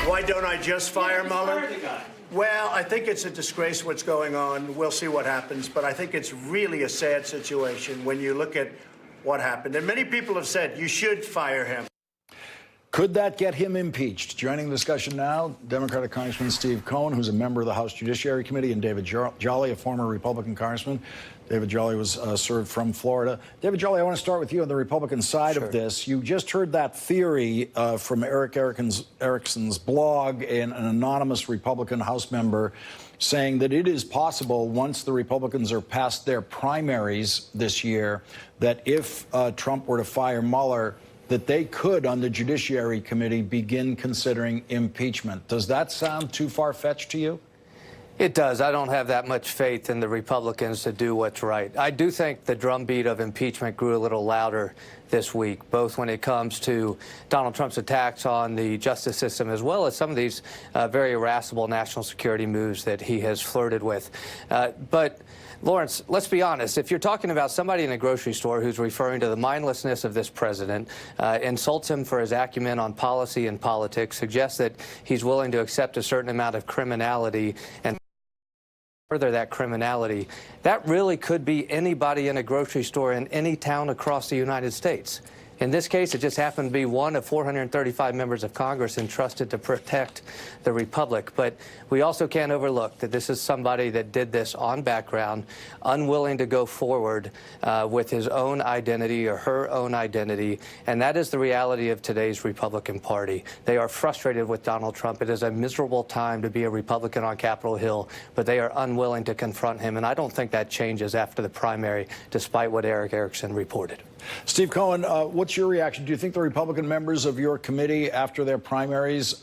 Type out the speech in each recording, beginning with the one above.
Why don't I just fire Mueller? Well, I think it's a disgrace what's going on. We'll see what happens. But I think it's really a sad situation when you look at what happened. And many people have said you should fire him. Could that get him impeached? Joining the discussion now, Democratic Congressman Steve Cohen, who's a member of the House Judiciary Committee, and David Jolly, a former Republican congressman. David Jolly was served from Florida. David Jolly, I want to start with you on the Republican side of this. You just heard that theory from Eric Erickson's blog, and an anonymous Republican House member saying that it is possible, once the Republicans are past their primaries this year, that if Trump were to fire Mueller, that they could, on the Judiciary Committee, begin considering impeachment. Does that sound too far-fetched to you? It does. I don't have that much faith in the Republicans to do what's right. I do think the drumbeat of impeachment grew a little louder this week, both when it comes to Donald Trump's attacks on the justice system, as well as some of these very irascible national security moves that he has flirted with. But Lawrence, let's be honest. If you're talking about somebody in a grocery store who's referring to the mindlessness of this president, insults him for his acumen on policy and politics, suggests that he's willing to accept a certain amount of criminality and further that criminality, that really could be anybody in a grocery store in any town across the United States. In this case, it just happened to be one of 435 members of Congress entrusted to protect the Republic. But we also can't overlook that this is somebody that did this on background, unwilling to go forward with his own identity or her own identity. And that is the reality of today's Republican Party. They are frustrated with Donald Trump. It is a miserable time to be a Republican on Capitol Hill, but they are unwilling to confront him. And I don't think that changes after the primary, despite what Eric Erickson reported. Steve Cohen, what's your reaction? Do you think the Republican members of your committee, after their primaries,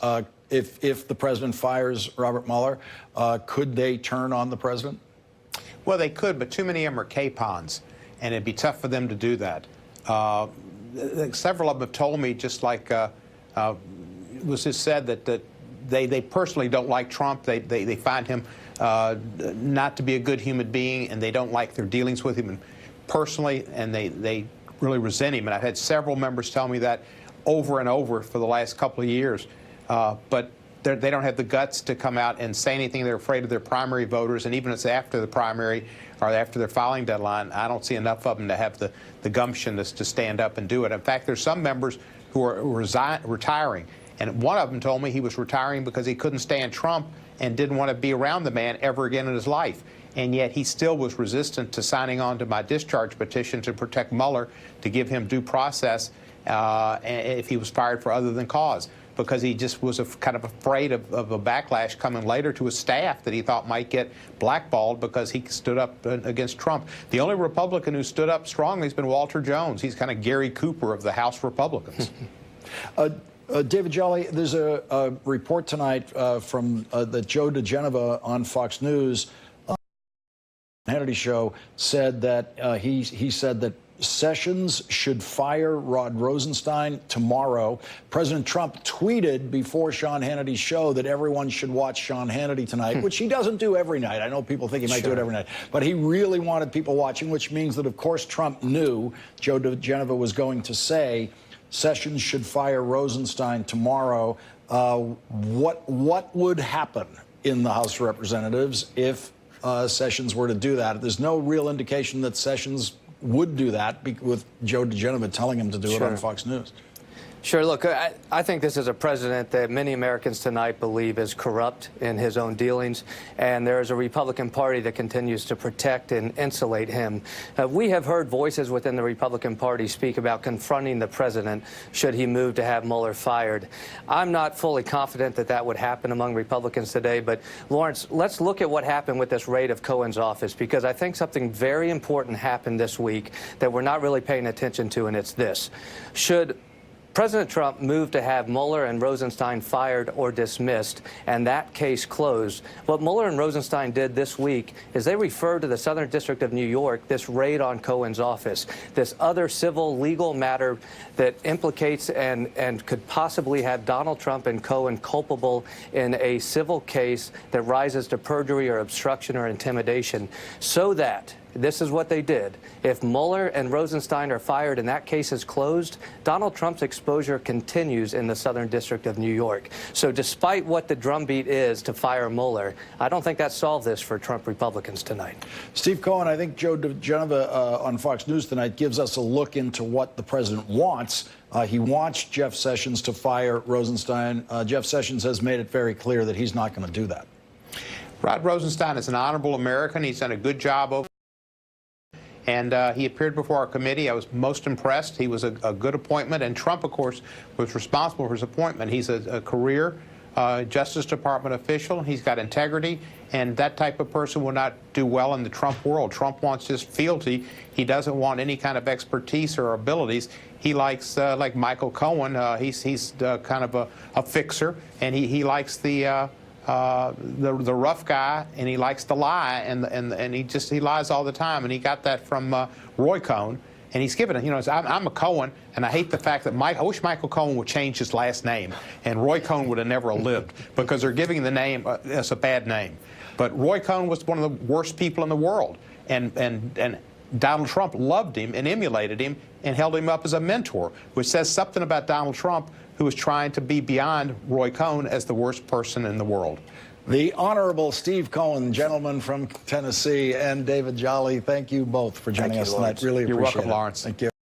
if the president fires Robert Mueller, could they turn on the president? Well, they could, but too many of them are capons, and it'd be tough for them to do that. Several of them have told me, just like it was just said, that they personally don't like Trump. They find him not to be a good human being, and they don't like their dealings with him personally, and they really resent him. And I've had several members tell me that over and over for the last couple of years. But they don't have the guts to come out and say anything. They're afraid of their primary voters, and even if it's after the primary or after their filing deadline, I don't see enough of them to have the gumption to stand up and do it. In fact, there's some members who are retiring, and one of them told me he was retiring because he couldn't stand Trump and didn't want to be around the man ever again in his life. And yet he still was resistant to signing on to my discharge petition to protect Mueller, to give him due process if he was fired for other than cause, because he just was kind of afraid of a backlash coming later to his staff that he thought might get blackballed because he stood up against Trump. The only Republican who stood up strongly has been Walter Jones. He's kind of Gary Cooper of the House Republicans. David Jolly, there's a report tonight from that Joe DeGenova on Fox News, Hannity show, said that he said that Sessions should fire Rod Rosenstein tomorrow. President Trump tweeted before Sean Hannity's show that everyone should watch Sean Hannity tonight, which he doesn't do every night. I know people think he might do it every night, but he really wanted people watching, which means that, of course, Trump knew Joe DeGenova was going to say Sessions should fire Rosenstein tomorrow. What would happen in the House of Representatives if Sessions were to do that? There's no real indication that Sessions would do that, with Joe DeGenova telling him to do it on Fox News. Sure. Look, I think this is a president that many Americans tonight believe is corrupt in his own dealings, and there is a Republican Party that continues to protect and insulate him. We have heard voices within the Republican Party speak about confronting the president should he move to have Mueller fired. I'm not fully confident that that would happen among Republicans today, but Lawrence, let's look at what happened with this raid of Cohen's office, because I think something very important happened this week that we're not really paying attention to, and it's this. Should President Trump moved to have Mueller and Rosenstein fired or dismissed, and that case closed. What Mueller and Rosenstein did this week is they referred to the Southern District of New York, this raid on Cohen's office, this other civil legal matter that implicates and could possibly have Donald Trump and Cohen culpable in a civil case that rises to perjury or obstruction or intimidation, so that this is what they did. If Mueller and Rosenstein are fired and that case is closed, Donald Trump's exposure continues in the Southern District of New York. So despite what the drumbeat is to fire Mueller, I don't think that solved this for Trump Republicans tonight. Steve Cohen, I think Joe DeGenova on Fox News tonight gives us a look into what the president wants. He wants Jeff Sessions to fire Rosenstein. Jeff Sessions has made it very clear that he's not going to do that. Rod Rosenstein is an honorable American. He's done a good job over. And he appeared before our committee. I was most impressed. He was a good appointment. And Trump, of course, was responsible for his appointment. He's a career Justice Department official. He's got integrity. And that type of person will not do well in the Trump world. Trump wants his fealty. He doesn't want any kind of expertise or abilities. He likes, like Michael Cohen, he's kind of a fixer. And he likes the rough guy, and he likes to lie, and he lies all the time, and he got that from Roy Cohen, and he's given it. You know, I'm a Cohen, and I hate the fact that I wish Michael Cohen would change his last name, and Roy Cohen would have never lived because they're giving the name as a bad name. But Roy Cohen was one of the worst people in the world, and Donald Trump loved him and emulated him and held him up as a mentor, which says something about Donald Trump, who is trying to be beyond Roy Cohen as the worst person in the world. The Honorable Steve Cohen, gentleman from Tennessee, and David Jolly, thank you both for joining us tonight. Really appreciate it. You're welcome, Lawrence. Thank you.